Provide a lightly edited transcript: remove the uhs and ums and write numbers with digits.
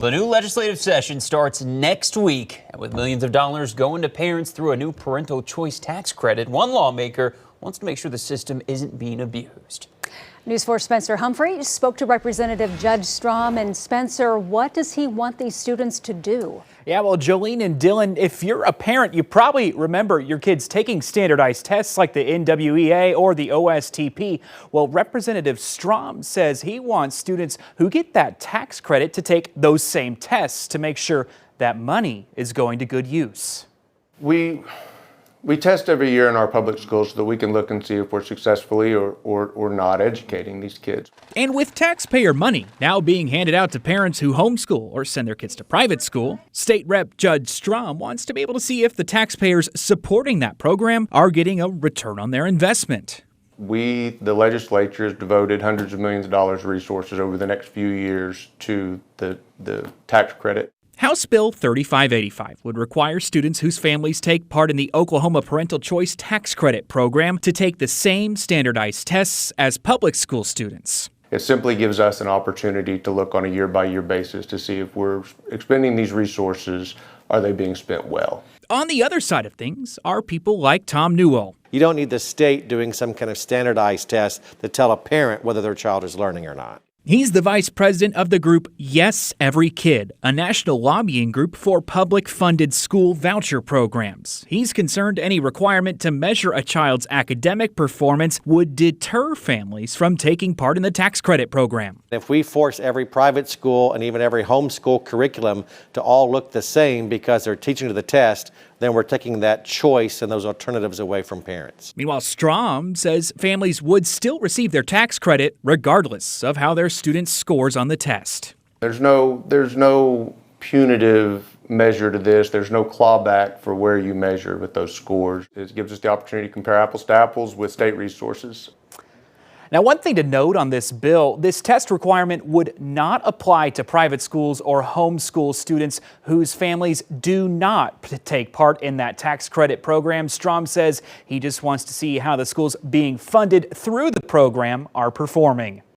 The new legislative session starts next week, and with millions of dollars going to parents through a new parental choice tax credit, one lawmaker wants to make sure the system isn't being abused. News 4's Spencer Humphrey spoke to Representative Judge Strom. And Spencer, what does he want these students to do? Yeah, well, Jolene and Dylan, if you're a parent, you probably remember your kids taking standardized tests like the NWEA or the OSTP. Well, Representative Strom says he wants students who get that tax credit to take those same tests to make sure that money is going to good use. We test every year in our public schools so that we can look and see if we're successfully or not educating these kids. And with taxpayer money now being handed out to parents who homeschool or send their kids to private school, State Rep Judge Strom wants to be able to see if the taxpayers supporting that program are getting a return on their investment. The legislature, has devoted hundreds of millions of dollars of resources over the next few years to the tax credit. House Bill 3585 would require students whose families take part in the Oklahoma Parental Choice Tax Credit program to take the same standardized tests as public school students. It simply gives us an opportunity to look on a year-by-year basis to see if we're expending these resources, are they being spent well? On the other side of things are people like Tom Newell. You don't need the state doing some kind of standardized test to tell a parent whether their child is learning or not. He's the vice president of the group Yes Every Kid, a national lobbying group for public-funded school voucher programs. He's concerned any requirement to measure a child's academic performance would deter families from taking part in the tax credit program. If we force every private school and even every homeschool curriculum to all look the same because they're teaching to the test, then we're taking that choice and those alternatives away from parents. Meanwhile, Strom says families would still receive their tax credit regardless of how their students' scores on the test. There's no punitive measure to this. There's no clawback for where you measure with those scores. It gives us the opportunity to compare apples to apples with state resources. Now, one thing to note on this bill, this test requirement would not apply to private schools or homeschool students whose families do not take part in that tax credit program. Strom says he just wants to see how the schools being funded through the program are performing.